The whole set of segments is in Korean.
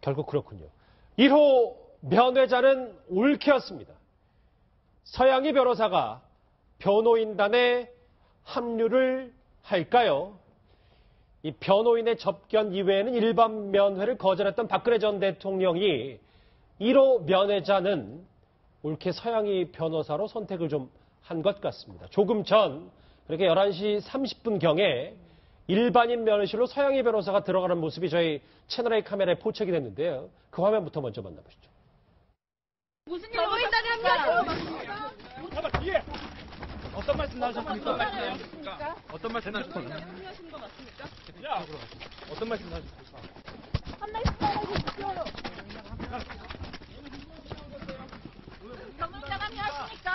결국 그렇군요. 1호 면회자는 올케였습니다. 서양희 변호사가 변호인단에 합류를 할까요? 이 변호인의 접견 이외에는 일반 면회를 거절했던 박근혜 전 대통령이 1호 면회자는 올케 서양희 변호사로 선택을 좀 한 것 같습니다. 조금 전 그렇게 11시 30분경에 일반인 면회실로 서양희 변호사가 들어가는 모습이 저희 채널A 카메라에 포착이 됐는데요. 그 화면부터 먼저 만나보시죠. 무슨 일로 오신다는 잠깐 뒤에 어떤 말씀 나누셨습니까? 어떤 말씀 나누셨습니까? 합류하신 거 맞습니까? 야, 어떤 말씀 나누셨습니까? 한 말씀 해주십시오. 변호사가 합류하십니까?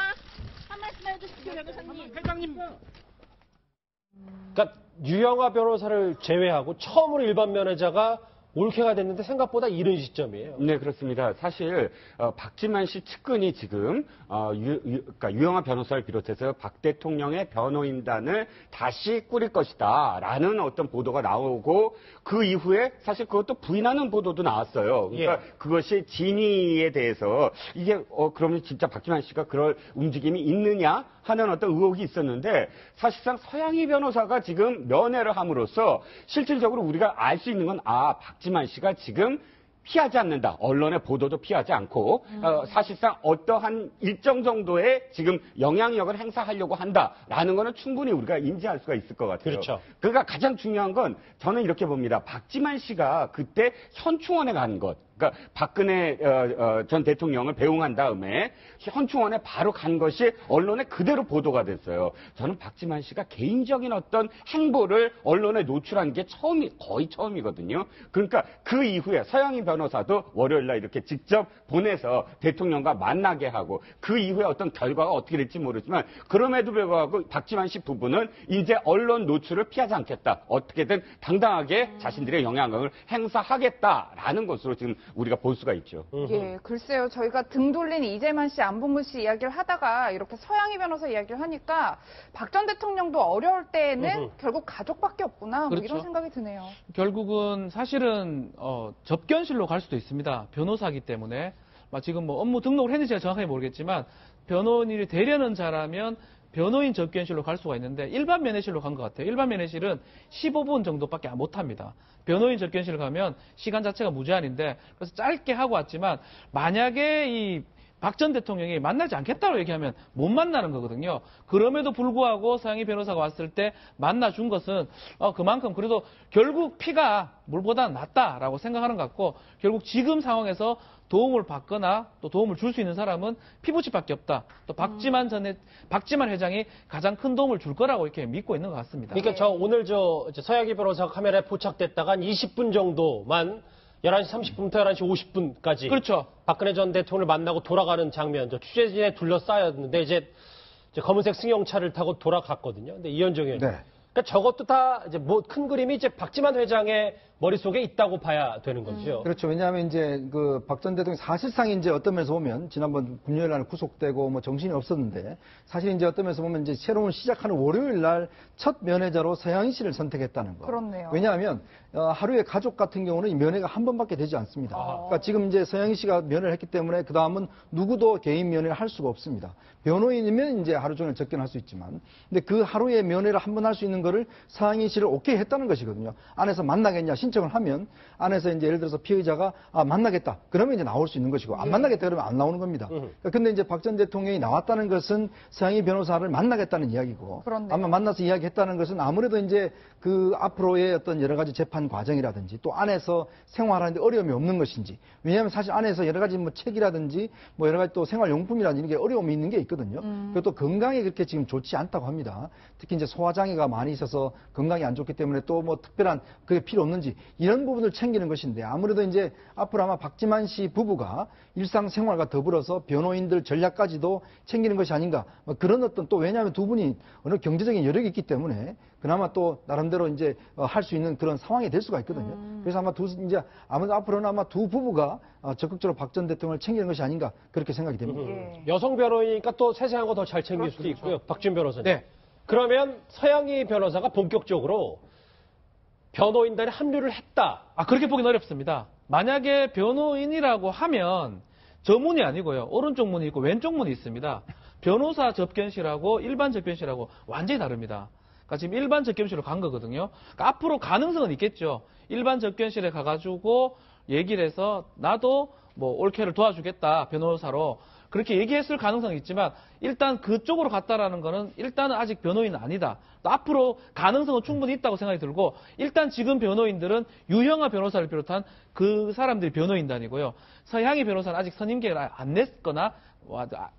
한 말씀 해주십시오, 변호사님. 회장님. 그러니까 유영하 변호사를 제외하고 처음으로 일반 면회자가 올케가 됐는데 생각보다 이른 시점이에요. 네, 그렇습니다. 사실 박지만 씨 측근이 지금 그러니까 유영하 변호사를 비롯해서 박 대통령의 변호인단을 다시 꾸릴 것이다라는 어떤 보도가 나오고 그 이후에 사실 그것도 부인하는 보도도 나왔어요. 그러니까 그것이 진위에 대해서 이게 그러면 진짜 박지만 씨가 그럴 움직임이 있느냐 하는 어떤 의혹이 있었는데 사실상 서양희 변호사가 지금 면회를 함으로써 실질적으로 우리가 알 수 있는 건 박지만 씨가 지금 피하지 않는다. 언론의 보도도 피하지 않고 사실상 어떠한 일정 정도의 지금 영향력을 행사하려고 한다라는 거는 충분히 우리가 인지할 수가 있을 것 같아요. 그렇죠. 그러니까 가장 중요한 건 저는 이렇게 봅니다. 박지만 씨가 그때 현충원에 간 것. 그러니까 박근혜 전 대통령을 배웅한 다음에 현충원에 바로 간 것이 언론에 그대로 보도가 됐어요. 저는 박지만 씨가 개인적인 어떤 행보를 언론에 노출한 게 거의 처음이거든요. 그러니까 그 이후에 서양희 변호사도 월요일 날 이렇게 직접 보내서 대통령과 만나게 하고 그 이후에 어떤 결과가 어떻게 될지 모르지만 그럼에도 불구하고 박지만 씨 부부는 이제 언론 노출을 피하지 않겠다. 어떻게든 당당하게 자신들의 영향력을 행사하겠다라는 것으로 지금 우리가 볼 수가 있죠. 예, 글쎄요. 저희가 등 돌린 이재만 씨, 안봉근 씨 이야기를 하다가 이렇게 서양희 변호사 이야기를 하니까 박 전 대통령도 어려울 때에는 결국 가족밖에 없구나. 뭐 이런 생각이 드네요. 결국은 사실은 접견실로 갈 수도 있습니다. 변호사기 때문에. 지금 뭐 업무 등록을 했는지 정확하게 모르겠지만 변호인이 되려는 자라면 변호인 접견실로 갈 수가 있는데 일반 면회실로 간 것 같아요. 일반 면회실은 15분 정도밖에 못 합니다. 변호인 접견실 가면 시간 자체가 무제한인데 그래서 짧게 하고 왔지만 만약에 이 박 전 대통령이 만나지 않겠다고 얘기하면 못 만나는 거거든요. 그럼에도 불구하고 서양희 변호사가 왔을 때 만나준 것은 그만큼 그래도 결국 피가 물보다 낫다라고 생각하는 것 같고 결국 지금 상황에서 도움을 받거나 또 도움을 줄 수 있는 사람은 피부치밖에 없다. 또 박지만 회장이 가장 큰 도움을 줄 거라고 이렇게 믿고 있는 것 같습니다. 그러니까 오늘 서양희 변호사 카메라에 포착됐다가 한 20분 정도만 11시 30분부터 11시 50분까지. 그렇죠. 박근혜 전 대통령을 만나고 돌아가는 장면, 취재진에 둘러싸였는데 이제 검은색 승용차를 타고 돌아갔거든요. 근데 이현정 의원. 네. 그러니까 저것도 다 이제 큰 그림이 이제 박지만 회장의 머릿속에 있다고 봐야 되는 거죠. 그렇죠. 왜냐하면 이제 그 박 전 대통령 사실상 이제 어떤 면에서 보면 지난번 금요일 날 구속되고 뭐 정신이 없었는데 사실 이제 어떤 면에서 보면 이제 새로운 시작하는 월요일 날 첫 면회자로 서양희 씨를 선택했다는 거. 그렇네요. 왜냐하면 하루에 가족 같은 경우는 이 면회가 한 번밖에 되지 않습니다. 그러니까 지금 이제 서양희 씨가 면회를 했기 때문에 그 다음은 누구도 개인 면회를 할 수가 없습니다. 변호인이면 이제 하루 종일 접견할 수 있지만, 근데 그 하루에 면회를 한 번 할 수 있는 거를 서양희 씨를 오케이 했다는 것이거든요. 안에서 만나겠냐 신청을 하면 안에서 이제 예를 들어서 피의자가 만나겠다. 그러면 이제 나올 수 있는 것이고 안 만나겠다 그러면 안 나오는 겁니다. 근데 이제 박 전 대통령이 나왔다는 것은 서양희 변호사를 만나겠다는 이야기고 그렇네요. 아마 만나서 이야기했다는 것은 아무래도 이제 그 앞으로의 어떤 여러 가지 재판 과정이라든지 또 안에서 생활하는데 어려움이 없는 것인지 왜냐하면 사실 안에서 여러 가지 뭐 책이라든지 뭐 여러 가지 또 생활용품이라든지 이게 어려움이 있는 게 있거든요. 그리고 또 건강이 그렇게 지금 좋지 않다고 합니다. 특히 이제 소화장애가 많이 있어서 건강이 안 좋기 때문에 또 뭐 특별한 그게 필요 없는지 이런 부분을 챙기는 것인데 아무래도 이제 앞으로 아마 박지만 씨 부부가 일상생활과 더불어서 변호인들 전략까지도 챙기는 것이 아닌가 뭐 그런 어떤 또 왜냐하면 두 분이 어느 경제적인 여력이 있기 때문에 그나마 또 나름대로 이제 할 수 있는 그런 상황이 될 수가 있거든요. 그래서 아마 이제 아무래도 앞으로는 아마 두 부부가 적극적으로 박 전 대통령을 챙기는 것이 아닌가 그렇게 생각이 됩니다. 여성 변호인이니까 또 세세한 거 더 잘 챙길 수도 있고요. 박준 변호사님. 네. 그러면 서양희 변호사가 본격적으로 변호인단에 합류를 했다. 그렇게 보기는 어렵습니다. 만약에 변호인이라고 하면 저 문이 아니고요. 오른쪽 문이 있고 왼쪽 문이 있습니다. 변호사 접견실하고 일반 접견실하고 완전히 다릅니다. 그러니까 지금 일반 접견실로 간 거거든요. 그러니까 앞으로 가능성은 있겠죠. 일반 접견실에 가가지고 얘기를 해서 나도 뭐 올케를 도와주겠다 변호사로 그렇게 얘기했을 가능성이 있지만 일단 그쪽으로 갔다라는 거는 일단은 아직 변호인은 아니다. 또 앞으로 가능성은 충분히 있다고 생각이 들고 일단 지금 변호인들은 유형아 변호사를 비롯한 그 사람들이 변호인단이고요. 서향희 변호사는 아직 선임 계획을 안 냈거나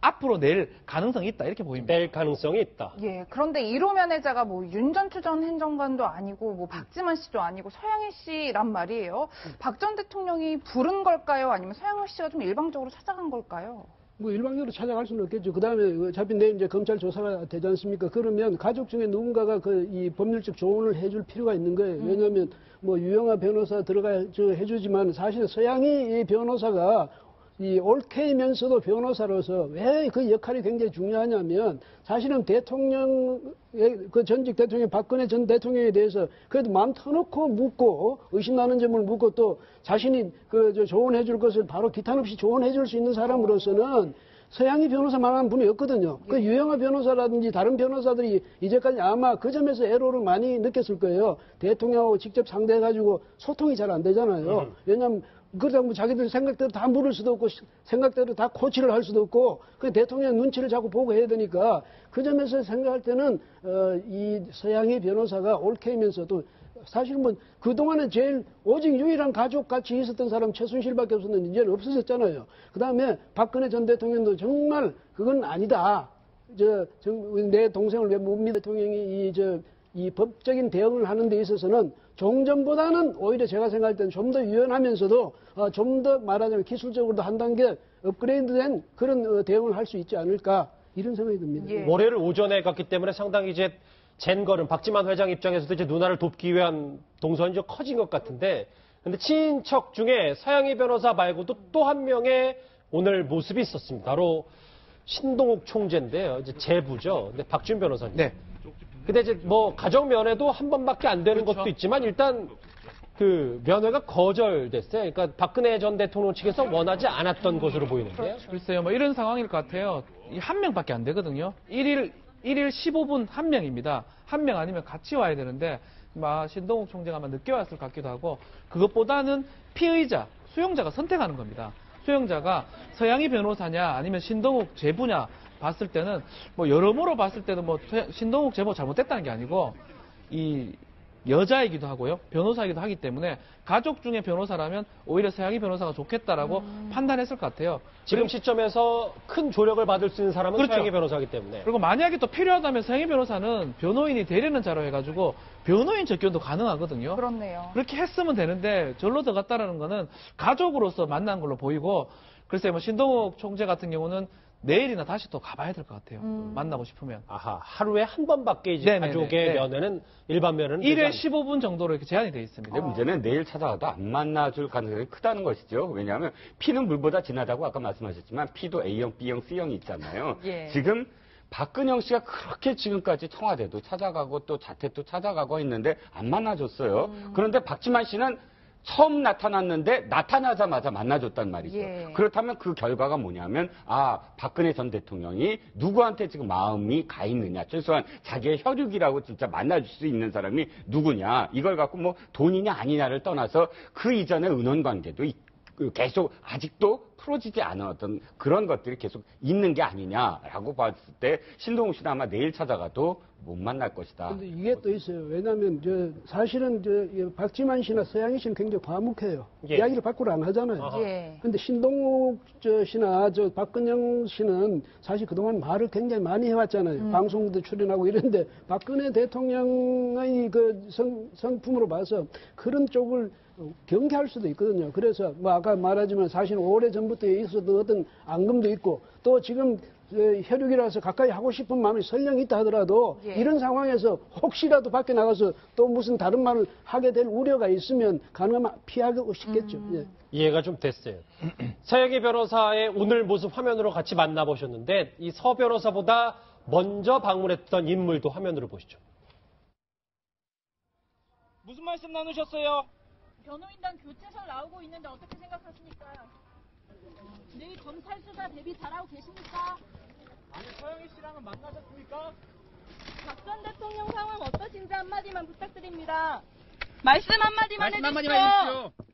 앞으로 낼 가능성이 있다 이렇게 보입니다. 낼 가능성이 있다. 예, 그런데 1호 면회자가 뭐 윤전추 전 행정관도 아니고 뭐 박지만 씨도 아니고 서양희 씨란 말이에요. 박 전 대통령이 부른 걸까요? 아니면 서양희 씨가 좀 일방적으로 찾아간 걸까요? 뭐 일방적으로 찾아갈 수는 없겠죠. 그 다음에 어차피 내일 이제 검찰 조사가 되지 않습니까? 그러면 가족 중에 누군가가 이 법률적 조언을 해줄 필요가 있는 거예요. 왜냐하면 뭐 유영아 변호사 해주지만 사실 서양희 이 변호사가 이 올케이면서도 변호사로서 왜 그 역할이 굉장히 중요하냐면 사실은 대통령의 그 전직 대통령 박근혜 전 대통령에 대해서 그래도 마음 터놓고 묻고 의심나는 점을 묻고 또 자신이 조언해 줄 것을 바로 기탄 없이 조언해 줄 수 있는 사람으로서는 서양희 변호사만한 분이 없거든요. 그 유영아 변호사라든지 다른 변호사들이 이제까지 아마 그 점에서 애로를 많이 느꼈을 거예요. 대통령하고 직접 상대해가지고 소통이 잘 안 되잖아요. 왜냐하면 그러다 뭐 자기들 생각대로 다 물을 수도 없고 생각대로 다 코치를 할 수도 없고 그 대통령 눈치를 자꾸 보고 해야 되니까 그 점에서 생각할 때는 이 서양희 변호사가 올케이면서도 사실 뭐 그동안은 제일 오직 유일한 가족같이 있었던 사람 최순실밖에 없었는데 이제는 없어졌잖아요. 그다음에 박근혜 전 대통령도 정말 그건 아니다. 내 동생을 왜 못 믿어? 대통령이 이 법적인 대응을 하는 데 있어서는 종전보다는 오히려 제가 생각할 때는 좀 더 유연하면서도 좀 더 말하자면 기술적으로도 한 단계 업그레이드된 그런 대응을 할 수 있지 않을까 이런 생각이 듭니다. 예. 월요일 오전에 갔기 때문에 상당히 이제 젠걸음 박지만 회장 입장에서도 이제 누나를 돕기 위한 동선이 좀 커진 것 같은데 근데 친인척 중에 서양희 변호사 말고도 또 한 명의 오늘 모습이 있었습니다. 바로 신동욱 총재인데요. 이제 제부죠. 근데 박준 변호사님. 네. 근데 이제 뭐 가정 면회도 한 번밖에 안 되는 그렇죠. 것도 있지만 일단 그 면회가 거절됐어요. 그러니까 박근혜 전 대통령 측에서 원하지 않았던 것으로 보이는데요. 글쎄요, 뭐 이런 상황일 것 같아요. 한 명밖에 안 되거든요. 1일 15분 한 명입니다. 한 명 아니면 같이 와야 되는데 신동욱 총재가 아마 늦게 왔을 것 같기도 하고 그것보다는 피의자, 수용자가 선택하는 겁니다. 수용자가 서양희 변호사냐 아니면 신동욱 제부냐 봤을 때는 뭐 여러모로 봤을 때도 뭐 신동욱 제보 잘못됐다는 게 아니고 이 여자이기도 하고요. 변호사이기도 하기 때문에 가족 중에 변호사라면 오히려 서양희 변호사가 좋겠다라고 판단했을 것 같아요. 지금 시점에서 큰 조력을 받을 수 있는 사람은 그렇죠. 서양희 변호사이기 때문에. 그리고 만약에 또 필요하다면 서양희 변호사는 변호인이 대리는 자로 해가지고 변호인 접견도 가능하거든요. 그렇네요. 그렇게 했으면 되는데 절로 들어갔다라는 거는 가족으로서 만난 걸로 보이고 글쎄요, 뭐 신동욱 총재 같은 경우는 내일이나 다시 또 가봐야 될 것 같아요. 만나고 싶으면. 아하, 하루에 한 번밖에 이제 네네네. 가족의 네. 면회는 일반 면회는 1회 15분 정도로 이렇게 제한이 되어 있습니다. 근데 문제는 내일 찾아가도 안 만나줄 가능성이 크다는 것이죠. 왜냐하면 피는 물보다 진하다고 아까 말씀하셨지만 피도 A형, B형, C형이 있잖아요. 예. 지금 박근영 씨가 그렇게 지금까지 청와대도 찾아가고 또 자택도 찾아가고 했는데 안 만나줬어요. 그런데 박지만 씨는 처음 나타났는데 나타나자마자 만나줬단 말이죠. 예. 그렇다면 그 결과가 뭐냐면 박근혜 전 대통령이 누구한테 지금 마음이 가 있느냐. 최소한 자기의 혈육이라고 진짜 만나줄 수 있는 사람이 누구냐. 이걸 갖고 뭐 돈이냐 아니냐를 떠나서 그 이전의 은원관계도 계속 아직도 풀어지지 않았던 그런 것들이 계속 있는 게 아니냐라고 봤을 때 신동욱 씨는 아마 내일 찾아가도 못 만날 것이다. 근데 이게 또 있어요. 왜냐하면 사실은 박지만 씨나 서양희 씨는 굉장히 과묵해요. 예. 이야기를 밖으로 안 하잖아요. 예. 근데 신동욱 씨나 박근영 씨는 사실 그동안 말을 굉장히 많이 해왔잖아요. 방송도 출연하고 이런데 박근혜 대통령의 그 성품으로 봐서 그런 쪽을 경계할 수도 있거든요. 그래서 뭐 아까 말하지만 사실 오래전부터 있었던 어떤 앙금도 있고 또 지금 혈육이라서 가까이 하고 싶은 마음이 설령 있다 하더라도 예. 이런 상황에서 혹시라도 밖에 나가서 또 무슨 다른 말을 하게 될 우려가 있으면 가능하면 피하고 싶겠죠. 예. 이해가 좀 됐어요. 서양희 변호사의 오늘 모습 화면으로 같이 만나보셨는데 이 서 변호사보다 먼저 방문했던 인물도 화면으로 보시죠. 무슨 말씀 나누셨어요? 변호인단 교체설 나오고 있는데 어떻게 생각하십니까? 내일 검찰 수사 대비 잘하고 계십니까? 아니, 서영희 씨랑은 만나셨습니까? 박 전 대통령 상황 어떠신지 한마디만 부탁드립니다. 말씀 한마디만 말씀 해주십시오. 한마디만 해주십시오.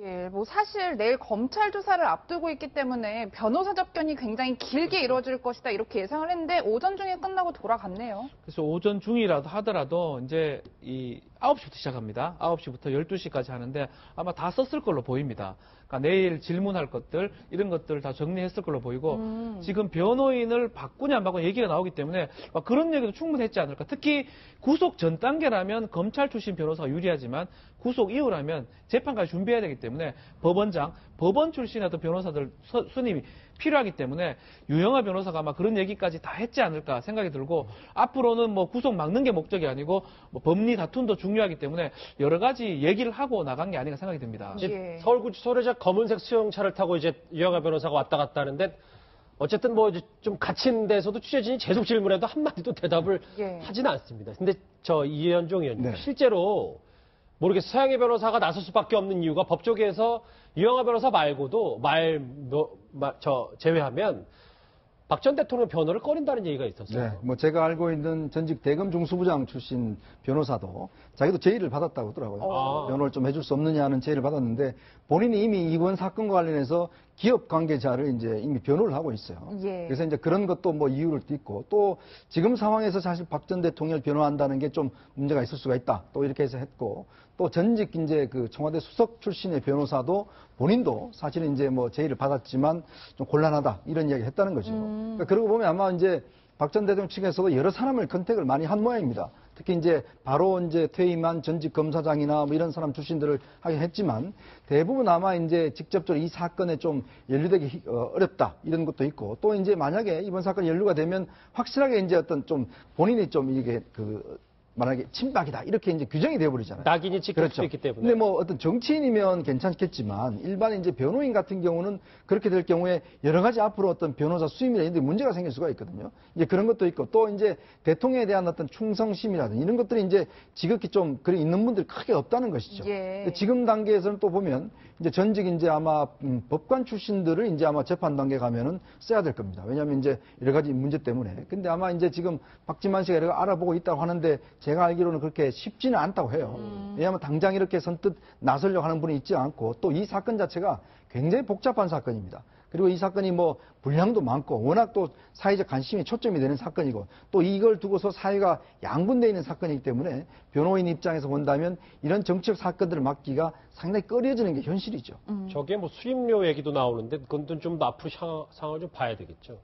예, 뭐 사실 내일 검찰 조사를 앞두고 있기 때문에 변호사 접견이 굉장히 길게 이루어질 것이다 이렇게 예상을 했는데 오전 중에 끝나고 돌아갔네요. 그래서 오전 중이라도 하더라도 이제 이 9시부터 시작합니다. 9시부터 12시까지 하는데 아마 다 썼을 걸로 보입니다. 그러니까 내일 질문할 것들 이런 것들 다 정리했을 걸로 보이고 지금 변호인을 바꾸냐 안 바꾸냐 얘기가 나오기 때문에 그런 얘기도 충분히 했지 않을까. 특히 구속 전 단계라면 검찰 출신 변호사가 유리하지만 구속 이후라면 재판까지 준비해야 되기 때문에 법원장, 법원 출신의 어떤 변호사들 선임이 필요하기 때문에 유영하 변호사가 아마 그런 얘기까지 다 했지 않을까 생각이 들고 앞으로는 뭐 구속 막는 게 목적이 아니고 뭐 법리 다툼도 중요하기 때문에 여러 가지 얘기를 하고 나간 게 아닌가 생각이 듭니다. 예. 서울구치소로 이제 검은색 수용차를 타고 이제 유영하 변호사가 왔다 갔다 하는데 어쨌든 뭐 이제 좀 갇힌 데서도 취재진이 계속 질문해도 한마디도 대답을 예. 하지는 않습니다. 근데 저 이현종 의원님 네. 실제로 모르겠어요. 서영희 변호사가 나설 수밖에 없는 이유가 법조계에서 유영하 변호사 말고도 제외하면 박 전 대통령 변호를 꺼린다는 얘기가 있었어요. 네, 뭐 제가 알고 있는 전직 대검 중수부장 출신 변호사도 자기도 제의를 받았다고 하더라고요. 변호를 좀 해줄 수 없느냐 하는 제의를 받았는데 본인이 이미 이번 사건과 관련해서 기업 관계자를 이제 이미 변호를 하고 있어요. 예. 그래서 이제 그런 것도 뭐 이유를 띠고 또 지금 상황에서 사실 박 전 대통령을 변호한다는 게 좀 문제가 있을 수가 있다. 또 이렇게 해서 했고 또 전직 이제 그 청와대 수석 출신의 변호사도 본인도 사실은 이제 뭐 제의를 받았지만 좀 곤란하다 이런 이야기를 했다는 거죠. 그러니까 그러고 보면 아마 이제 박 전 대통령 측에서도 여러 사람을 컨택을 많이 한 모양입니다. 특히 이제 바로 이제 퇴임한 전직 검사장이나 뭐 이런 사람 출신들을 하긴 했지만 대부분 아마 이제 직접적으로 이 사건에 좀 연루되기 어렵다 이런 것도 있고 또 이제 만약에 이번 사건이 연루가 되면 확실하게 이제 어떤 좀 본인이 좀 이게 만약에 친박이다 이렇게 이제 규정이 되어버리잖아요. 낙인이 찍힐 수 있기 때문에. 근데 뭐 어떤 정치인이면 괜찮겠지만 일반 이제 변호인 같은 경우는 그렇게 될 경우에 여러 가지 앞으로 어떤 변호사 수임이나 이런 데 문제가 생길 수가 있거든요. 이제 그런 것도 있고 또 이제 대통령에 대한 어떤 충성심이라든지 이런 것들이 이제 지극히 좀 그래 있는 분들이 크게 없다는 것이죠. 예. 근데 지금 단계에서는 또 보면 이제 전직 이제 아마 법관 출신들을 이제 아마 재판 단계 가면은 써야 될 겁니다. 왜냐하면 이제 여러 가지 문제 때문에. 근데 아마 이제 지금 박지만 씨가 이렇게 알아보고 있다고 하는데 제가 알기로는 그렇게 쉽지는 않다고 해요. 왜냐하면 당장 이렇게 선뜻 나서려고 하는 분이 있지 않고 또 이 사건 자체가 굉장히 복잡한 사건입니다. 그리고 이 사건이 뭐 분량도 많고 워낙 또 사회적 관심이 초점이 되는 사건이고 또 이걸 두고서 사회가 양분되어 있는 사건이기 때문에 변호인 입장에서 본다면 이런 정치적 사건들을 막기가 상당히 꺼려지는 게 현실이죠. 저게 뭐 수임료 얘기도 나오는데 그건 좀 더 앞으로 상황을 좀 봐야 되겠죠.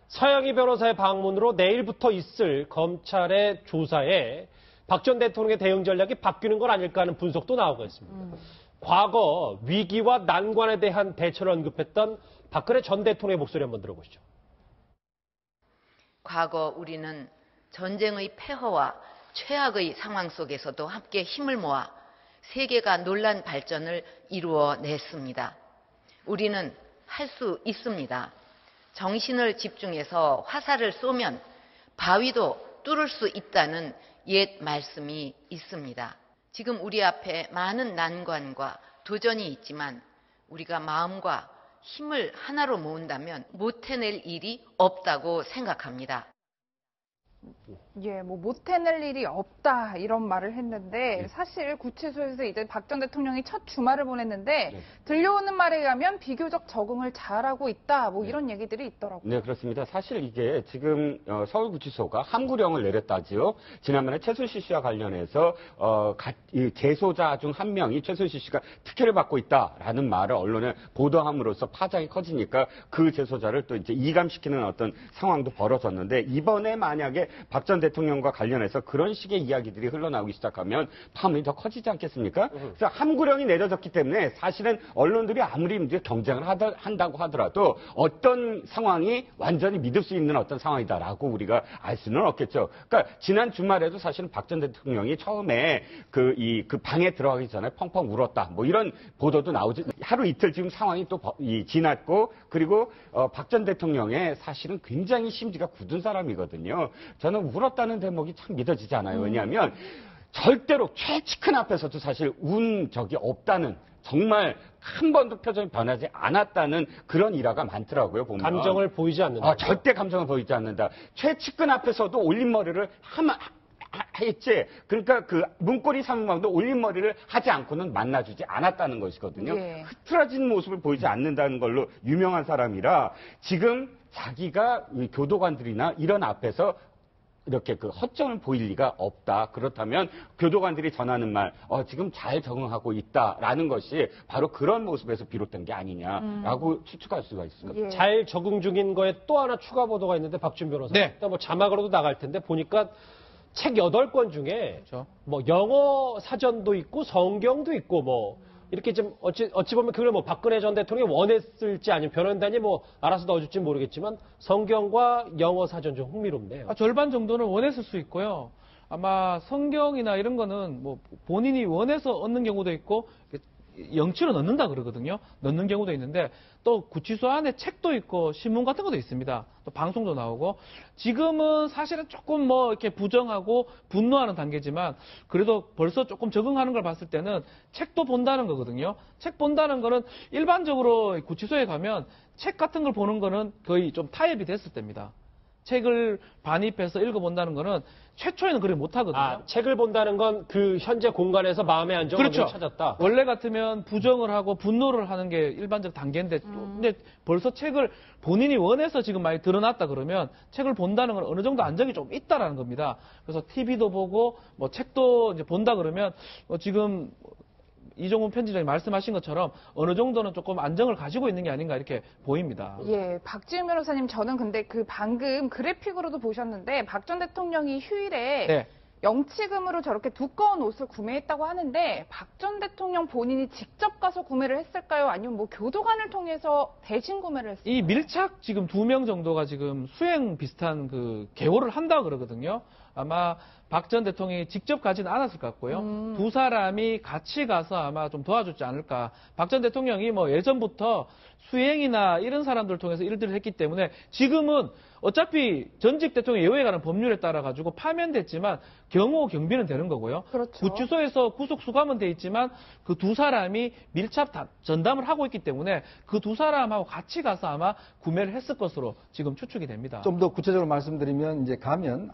서영희 변호사의 방문으로 내일부터 있을 검찰의 조사에 박 전 대통령의 대응 전략이 바뀌는 건 아닐까 하는 분석도 나오고 있습니다. 과거 위기와 난관에 대한 대처를 언급했던 박근혜 전 대통령의 목소리 한번 들어보시죠. 과거 우리는 전쟁의 폐허와 최악의 상황 속에서도 함께 힘을 모아 세계가 놀란 발전을 이루어냈습니다. 우리는 할 수 있습니다. 정신을 집중해서 화살을 쏘면 바위도 뚫을 수 있다는 옛 말씀이 있습니다. 지금 우리 앞에 많은 난관과 도전이 있지만 우리가 마음과 힘을 하나로 모은다면 못 해낼 일이 없다고 생각합니다. 예, 뭐 못 해낼 일이 없다 이런 말을 했는데 사실 구치소에서 이제 박 전 대통령이 첫 주말을 보냈는데 들려오는 말에 의하면 비교적 적응을 잘하고 있다 뭐 이런 얘기들이 있더라고요. 네, 그렇습니다. 사실 이게 지금 서울구치소가 함구령을 내렸다지요. 지난번에 최순실 씨와 관련해서 이 재소자 중 한 명이 최순실 씨가 특혜를 받고 있다라는 말을 언론에 보도함으로써 파장이 커지니까 그 재소자를 또 이제 이감시키는 어떤 상황도 벌어졌는데 이번에 만약에 박 전 대통령과 관련해서 그런 식의 이야기들이 흘러나오기 시작하면 파문이 더 커지지 않겠습니까? 그래서 함구령이 내려졌기 때문에 사실은 언론들이 아무리 이제 경쟁을 한다고 하더라도 어떤 상황이 완전히 믿을 수 있는 어떤 상황이다라고 우리가 알 수는 없겠죠. 그러니까 지난 주말에도 사실은 박 전 대통령이 처음에 그 방에 들어가기 전에 펑펑 울었다. 뭐 이런 보도도 나오지. 하루 이틀 지금 상황이 또 지났고 그리고 박 전 대통령의 사실은 굉장히 심지가 굳은 사람이거든요. 저는 울었다는 대목이 참 믿어지지 않아요. 왜냐하면 절대로 최측근 앞에서도 사실 운 적이 없다는, 정말 한 번도 표정이 변하지 않았다는 그런 일화가 많더라고요, 보면. 감정을 보이지 않는다. 절대 감정을 보이지 않는다. 최측근 앞에서도 올림머리를 했지. 그러니까 그 문고리 사무방도 올림머리를 하지 않고는 만나주지 않았다는 것이거든요. 예. 흐트러진 모습을 보이지 않는다는 걸로 유명한 사람이라 지금 자기가 교도관들이나 이런 앞에서 이렇게 그 허점을 보일 리가 없다. 그렇다면 교도관들이 전하는 말, 지금 잘 적응하고 있다라는 것이 바로 그런 모습에서 비롯된 게 아니냐라고 추측할 수가 있습니다. 예. 잘 적응 중인 거에 또 하나 추가 보도가 있는데 박준 변호사. 네. 일단 뭐 자막으로도 나갈 텐데 보니까 책 8권 중에 그렇죠. 뭐 영어 사전도 있고 성경도 있고 뭐 이렇게 좀 어찌 보면 그걸 뭐 박근혜 전 대통령이 원했을지 아니면 변호인단이 뭐 알아서 넣어줄지 모르겠지만 성경과 영어 사전 좀 흥미롭네요. 절반 정도는 원했을 수 있고요. 아마 성경이나 이런 거는 뭐 본인이 원해서 얻는 경우도 있고 영치로 넣는다 그러거든요. 넣는 경우도 있는데 또 구치소 안에 책도 있고 신문 같은 것도 있습니다. 또 방송도 나오고 지금은 사실은 조금 뭐 이렇게 부정하고 분노하는 단계지만 그래도 벌써 조금 적응하는 걸 봤을 때는 책도 본다는 거거든요. 책 본다는 거는 일반적으로 구치소에 가면 책 같은 걸 보는 거는 거의 좀 타협이 됐을 때입니다. 책을 반입해서 읽어본다는 거는 최초에는 그렇게 못하거든요. 책을 본다는 건 그 현재 공간에서 마음의 안정을 그렇죠. 찾았다. 원래 같으면 부정을 하고 분노를 하는 게 일반적 단계인데 근데 벌써 책을 본인이 원해서 지금 많이 드러났다 그러면 책을 본다는 건 어느 정도 안정이 좀 있다라는 겁니다. 그래서 TV도 보고 뭐 책도 이제 본다 그러면 지금 이종훈 편집장이 말씀하신 것처럼 어느 정도는 조금 안정을 가지고 있는 게 아닌가 이렇게 보입니다. 예, 박지훈 변호사님, 저는 근데 그 방금 그래픽으로도 보셨는데 박 전 대통령이 휴일에 네. 영치금으로 저렇게 두꺼운 옷을 구매했다고 하는데 박 전 대통령 본인이 직접 가서 구매를 했을까요? 아니면 뭐 교도관을 통해서 대신 구매를 했을까요? 이 밀착 지금 2명 정도가 지금 수행 비슷한 그 개호를 한다 그러거든요. 아마 박 전 대통령이 직접 가지는 않았을 것 같고요. 두 사람이 같이 가서 아마 좀 도와주지 않을까. 박 전 대통령이 뭐 예전부터 수행이나 이런 사람들을 통해서 일들을 했기 때문에 지금은 어차피 전직 대통령 예우에 관한 법률에 따라 가지고 파면됐지만 경호 경비는 되는 거고요. 그렇죠. 구치소에서 구속 수감은 돼 있지만 그 두 사람이 밀착 전담을 하고 있기 때문에 그 두 사람하고 같이 가서 아마 구매를 했을 것으로 지금 추측이 됩니다. 좀 더 구체적으로 말씀드리면 이제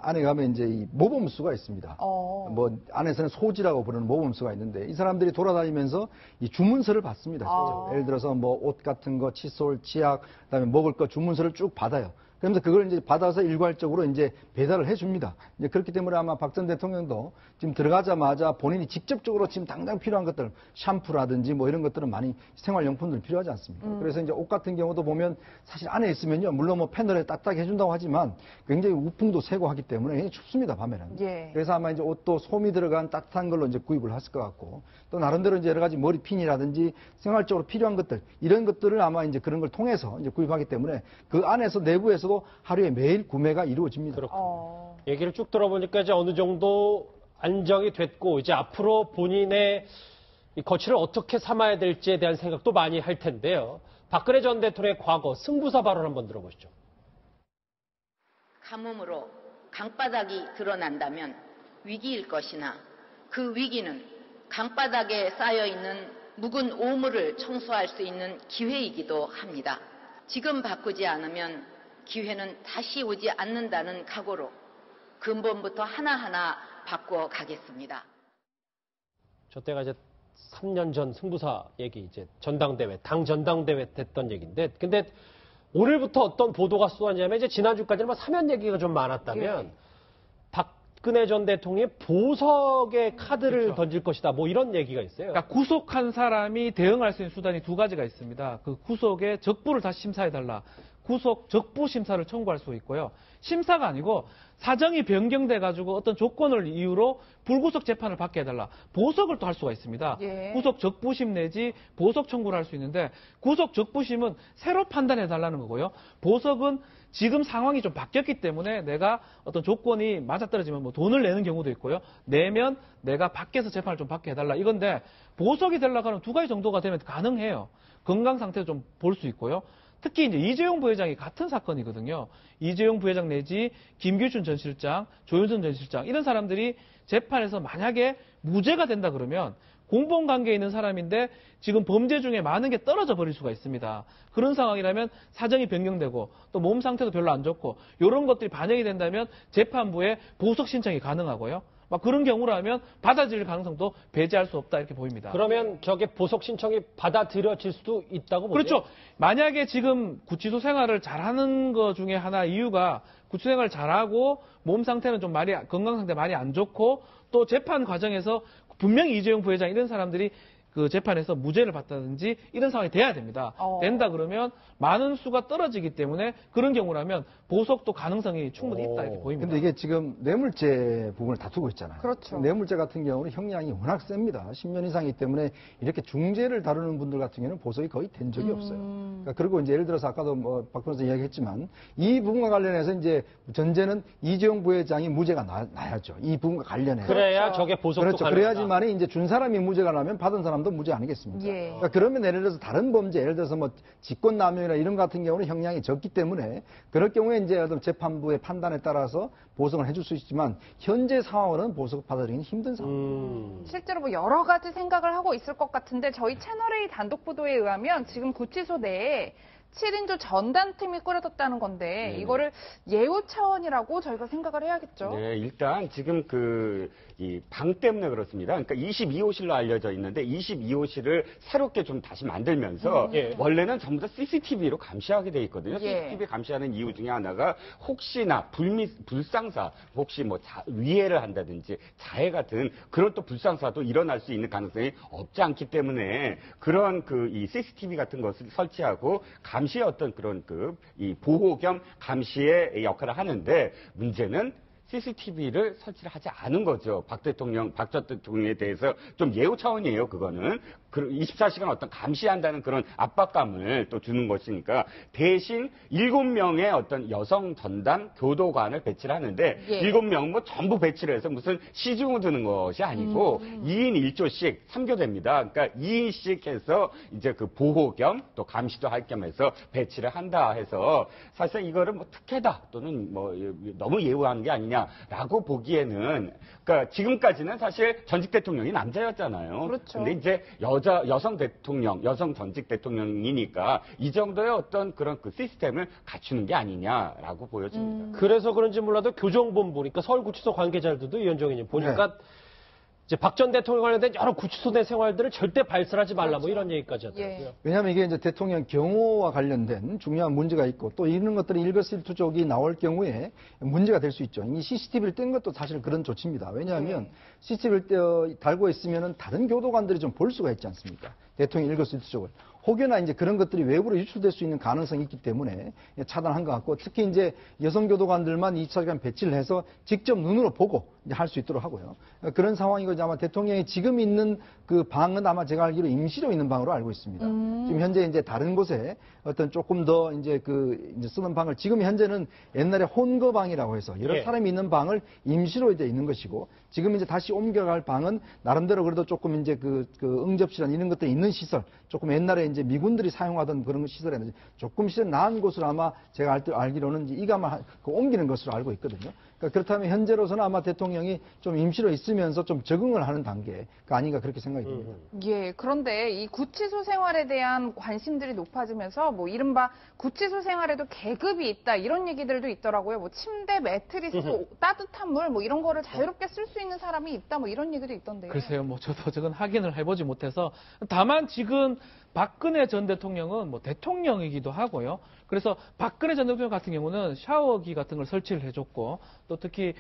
안에 가면 이제 이 모범수가 있습니다. 뭐 안에서는 소지라고 부르는 모범수가 있는데 이 사람들이 돌아다니면서 이 주문서를 받습니다. 직접. 예를 들어서 뭐 옷 같은 거, 칫솔, 치약, 그다음에 먹을 거 주문서를 쭉 받아요. 그러면서 그걸 이제 받아서 일괄적으로 이제 배달을 해줍니다. 이제 그렇기 때문에 아마 박 전 대통령도 지금 들어가자마자 본인이 직접적으로 지금 당장 필요한 것들, 샴푸라든지 뭐 이런 것들은 많이 생활용품들 필요하지 않습니까? 그래서 이제 옷 같은 경우도 보면 사실 안에 있으면요, 물론 뭐 패널에 따뜻하게 해준다고 하지만 굉장히 우풍도 세고 하기 때문에 굉장히 춥습니다, 밤에는. 예. 그래서 아마 이제 옷도 솜이 들어간 따뜻한 걸로 이제 구입을 했을 것 같고 또 나름대로 이제 여러 가지 머리핀이라든지 생활적으로 필요한 것들 이런 것들을 아마 이제 그런 걸 통해서 이제 구입하기 때문에 그 안에서 내부에서도 하루에 매일 구매가 이루어집니다. 그렇군요. 얘기를 쭉 들어보니까 이제 어느 정도 안정이 됐고 이제 앞으로 본인의 이 거취를 어떻게 삼아야 될지에 대한 생각도 많이 할 텐데요. 박근혜 전 대통령의 과거 승부사 발언 한번 들어보시죠. 가뭄으로 강바닥이 드러난다면 위기일 것이나 그 위기는 강바닥에 쌓여있는 묵은 오물을 청소할 수 있는 기회이기도 합니다. 지금 바꾸지 않으면 기회는 다시 오지 않는다는 각오로 근본부터 하나하나 바꿔 가겠습니다. 저 때가 이제 3년 전 승부사 얘기, 이제 전당대회, 당 전당대회 됐던 얘기인데, 근데 오늘부터 어떤 보도가 쏟아지냐면 이제 지난주까지는 사면 얘기가 좀 많았다면 박근혜 전 대통령이 보석의 카드를 그렇죠. 던질 것이다, 뭐 이런 얘기가 있어요. 그러니까 구속한 사람이 대응할 수 있는 수단이 두 가지가 있습니다. 그 구속의 적부를 다시 심사해달라. 구속 적부 심사를 청구할 수 있고요. 심사가 아니고 사정이 변경돼가지고 어떤 조건을 이유로 불구속 재판을 받게 해달라. 보석을 또 할 수가 있습니다. 예. 구속 적부심 내지 보석 청구를 할 수 있는데 구속 적부심은 새로 판단해달라는 거고요. 보석은 지금 상황이 좀 바뀌었기 때문에 내가 어떤 조건이 맞아떨어지면 뭐 돈을 내는 경우도 있고요. 내면 내가 밖에서 재판을 좀 받게 해달라. 이건데 보석이 되려고 하면 두 가지 정도가 되면 가능해요. 건강 상태도 좀 볼 수 있고요. 특히 이제 이재용 부회장이 같은 사건이거든요. 이재용 부회장 내지 김규춘 전 실장, 조윤선 전 실장 이런 사람들이 재판에서 만약에 무죄가 된다 그러면 공범관계에 있는 사람인데 지금 범죄 중에 많은 게 떨어져 버릴 수가 있습니다. 그런 상황이라면 사정이 변경되고 또 몸 상태도 별로 안 좋고 이런 것들이 반영이 된다면 재판부에 보석 신청이 가능하고요. 막 그런 경우라면 받아들일 가능성도 배제할 수 없다 이렇게 보입니다. 그러면 저게 보석 신청이 받아들여질 수도 있다고 보세요? 그렇죠. 만약에 지금 구치소 생활을 잘하는 것 중에 하나 이유가 구치소 생활을 잘하고 몸 상태는 좀 건강 상태 많이 안 좋고 또 재판 과정에서 분명히 이재용 부회장 이런 사람들이 그 재판에서 무죄를 받다든지 이런 상황이 돼야 됩니다. 된다 그러면 많은 수가 떨어지기 때문에 그런 경우라면 보석도 가능성이 충분히 있다 이렇게 보입니다. 근데 이게 지금 뇌물죄 부분을 다투고 있잖아요. 그렇죠. 뇌물죄 같은 경우는 형량이 워낙 셉니다. 10년 이상이기 때문에 이렇게 중죄를 다루는 분들 같은 경우는 보석이 거의 된 적이 없어요. 그러니까 그리고 이제 예를 들어서 아까도 뭐 박 변호사 이야기했지만 이 부분과 관련해서 이제 전제는 이재용 부회장이 무죄가 나야죠. 이 부분과 관련해서. 그래야 저게 보석도 그렇죠. 가능하다. 그래야지만 이제 준 사람이 무죄가 나면 받은 사람도 무죄 아니겠습니까? 예. 그러니까 그러면 예를 들어서 다른 범죄, 예를 들어서 뭐 직권남용이나 이런 같은 경우는 형량이 적기 때문에 그럴 경우에 이제 어떤 재판부의 판단에 따라서 보석을 해줄 수 있지만 현재 상황으로는 보석 받아들이기는 힘든 상황입니다. 실제로 뭐 여러 가지 생각을 하고 있을 것 같은데 저희 채널A 단독 보도에 의하면 지금 구치소 내에 7인조 전담팀이 꾸려졌다는 건데 이거를 예우 차원이라고 저희가 생각을 해야겠죠. 네, 일단 지금 이 방 때문에 그렇습니다. 그러니까 22호실로 알려져 있는데 22호실을 새롭게 좀 다시 만들면서 원래는 전부 다 CCTV로 감시하게 돼 있거든요. CCTV 감시하는 이유 중에 하나가 혹시나 불상사, 혹시 뭐 위해를 한다든지 자해 같은 그런 또 불상사도 일어날 수 있는 가능성이 없지 않기 때문에 그런 이 CCTV 같은 것을 설치하고 감시의 어떤 그런 이 보호 겸 감시의 역할을 하는데 문제는 CCTV를 설치를 하지 않은 거죠. 박 전 대통령에 대해서 좀 예우 차원이에요, 그거는. 24시간 어떤 감시한다는 그런 압박감을 또 주는 것이니까 대신 7명의 어떤 여성 전담 교도관을 배치를 하는데 7명 뭐 전부 배치를 해서 무슨 시중을 두는 것이 아니고 2인 1조씩 3교대입니다. 그러니까 2인씩 해서 이제 그 보호 겸 또 감시도 할 겸해서 배치를 한다 해서 사실 이거를 뭐 특혜다 또는 뭐 너무 예우한 게 아니냐라고 보기에는 그러니까 지금까지는 사실 전직 대통령이 남자였잖아요. 그렇죠. 근데 이제 여성 대통령, 여성 전직 대통령이니까 이 정도의 어떤 그런 시스템을 갖추는 게 아니냐라고 보여집니다. 그래서 그런지 몰라도 교정본부, 그러니까 서울구치소 관계자들도 위원장님 보니까 이제 박 전 대통령 관련된 여러 구치소 내 생활들을 절대 발설하지 말라 뭐 이런 얘기까지 하더라고요. 왜냐하면 이게 이제 대통령 경호와 관련된 중요한 문제가 있고 또 이런 것들이 일거수일투족이 나올 경우에 문제가 될 수 있죠. 이 CCTV를 뗀 것도 사실 그런 조치입니다. 왜냐하면 CCTV를 달고 있으면은 다른 교도관들이 좀 볼 수가 있지 않습니까? 대통령 일거수일투족을. 혹여나 이제 그런 것들이 외부로 유출될 수 있는 가능성이 있기 때문에 차단한 것 같고 특히 이제 여성 교도관들만 2차간 배치를 해서 직접 눈으로 보고 할 수 있도록 하고요. 그런 상황이고 아마 대통령이 지금 있는 그 방은 아마 제가 알기로 임시로 있는 방으로 알고 있습니다. 지금 현재 이제 다른 곳에 어떤 조금 더 이제 이제 쓰는 방을 지금 현재는 옛날에 혼거방이라고 해서 여러 사람이 있는 방을 임시로 이제 있는 것이고 지금 이제 다시 옮겨갈 방은 나름대로 그래도 조금 이제 응접실이나 이런 것들이 있는 시설 조금 옛날에 이제 미군들이 사용하던 그런 시설이었는데 조금 시설 나은 곳으로 아마 제가 알기로는 이가만 옮기는 것으로 알고 있거든요. 그러니까 그렇다면 현재로서는 아마 대통령이 좀 임시로 있으면서 좀 적응을 하는 단계가 아닌가 그렇게 생각이 듭니다. 예, 그런데 이 구치소 생활에 대한 관심들이 높아지면서 뭐 이른바 구치소 생활에도 계급이 있다 이런 얘기들도 있더라고요. 뭐 침대, 매트리스, 따뜻한 물 뭐 이런 거를 자유롭게 쓸 수 있는 사람이 있다 뭐 이런 얘기도 있던데요. 글쎄요, 뭐 저도 저건 확인을 해보지 못해서 다만 지금 박근혜 전 대통령은 뭐 대통령이기도 하고요. 그래서 박근혜 전 대통령 같은 경우는 샤워기 같은 걸 설치를 해줬고 또 특히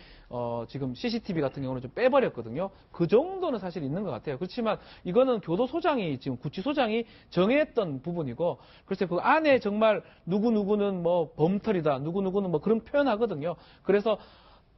지금 CCTV 같은 경우는 좀 빼버렸거든요. 그 정도는 사실 있는 것 같아요. 그렇지만 이거는 교도소장이 지금 구치소장이 정했던 부분이고 글쎄 그 안에 정말 누구누구는 뭐 범털이다 누구누구는 뭐 그런 표현하거든요. 그래서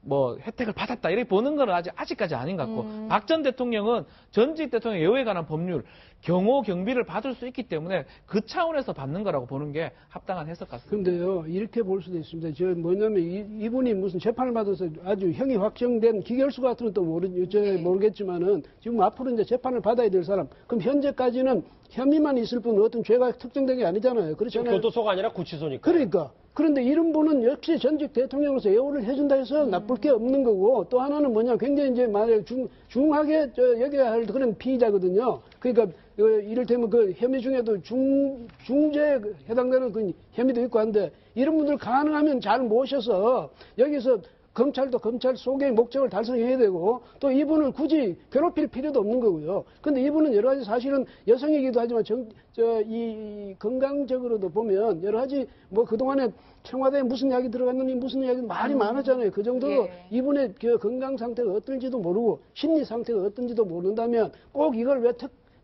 뭐 혜택을 받았다 이렇게 보는 건 아직까지 아닌 것 같고 박 전 대통령은 전직 대통령 예우에 관한 법률 경호 경비를 받을 수 있기 때문에 그 차원에서 받는 거라고 보는 게 합당한 해석 같습니다. 근데요, 이렇게 볼 수도 있습니다. 저 뭐냐면 이분이 무슨 재판을 받아서 아주 형이 확정된 기결수 같은 것도 모르겠지만은 지금 앞으로 이제 재판을 받아야 될 사람, 그럼 현재까지는 혐의만 있을 뿐 어떤 죄가 특정된 게 아니잖아요. 지금 그렇잖아요. 교도소가 아니라 구치소니까. 그러니까. 그런데 이런 분은 역시 전직 대통령으로서 예우를 해준다 해서 나쁠 게 없는 거고, 또 하나는 뭐냐, 굉장히 이제 만약 중하게 여겨야 할 그런 피의자거든요. 그러니까 이를테면 그 혐의 중에도 중죄에 해당되는 그 혐의도 있고 한데, 이런 분들 가능하면 잘 모셔서 여기서 검찰도 검찰 속의 목적을 달성해야 되고, 또 이분을 굳이 괴롭힐 필요도 없는 거고요. 근데 이분은 여러 가지 사실은 여성이기도 하지만 이 건강적으로도 보면 여러 가지 뭐 그동안에 청와대에 무슨 약이 들어갔느니 무슨 약이 말이 많았잖아요. 그 정도로 이분의 그 건강 상태가 어떨지도 모르고 심리 상태가 어떤지도 모른다면 꼭 이걸 왜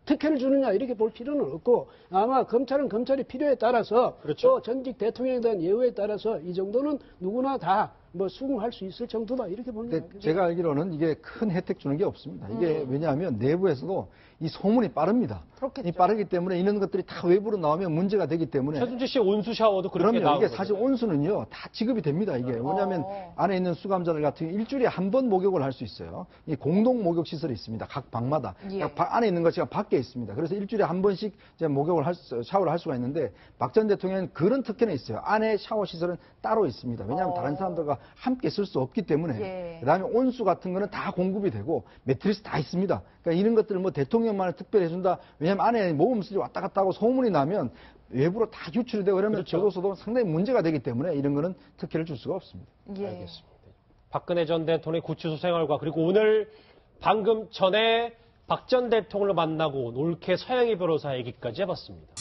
특혜를 주느냐 이렇게 볼 필요는 없고, 아마 검찰은 검찰의 필요에 따라서 또 전직 대통령에 대한 예우에 따라서 이 정도는 누구나 다 뭐 수긍할 수 있을 정도다 이렇게 보는 게 맞겠죠. 제가 알기로는 이게 큰 혜택 주는 게 없습니다. 이게 왜냐하면 내부에서도 이 소문이 빠릅니다. 그렇겠죠. 이 빠르기 때문에 이런 것들이 다 외부로 나오면 문제가 되기 때문에. 최순실 씨 온수 샤워도 그렇게 그럼요. 나오고. 이게 사실 온수는요 다 지급이 됩니다. 이게 왜냐하면 안에 있는 수감자들 같은 경우 일주일에 한 번 목욕을 할 수 있어요. 이 공동 목욕 시설이 있습니다. 각 방마다. 그러니까 안에 있는 것이 밖에 있습니다. 그래서 일주일에 한 번씩 이제 목욕을 샤워를 할 수가 있는데, 박 전 대통령은 그런 특혜는 있어요. 안에 샤워 시설은 따로 있습니다. 왜냐하면 다른 사람들과 함께 쓸 수 없기 때문에. 그다음에 온수 같은 거는 다 공급이 되고 매트리스 다 있습니다. 그러니까 이런 것들을 뭐 대통령만을 특별히 해준다. 왜냐하면 안에 모범수들이 왔다 갔다 하고 소문이 나면 외부로 다 유출이 되고 그러면 교도소도 상당히 문제가 되기 때문에 이런 거는 특혜를 줄 수가 없습니다. 알겠습니다. 박근혜 전 대통령의 구치소 생활과 그리고 오늘 방금 전에 박 전 대통령을 만나고 온 올케 서양희 변호사 얘기까지 해봤습니다.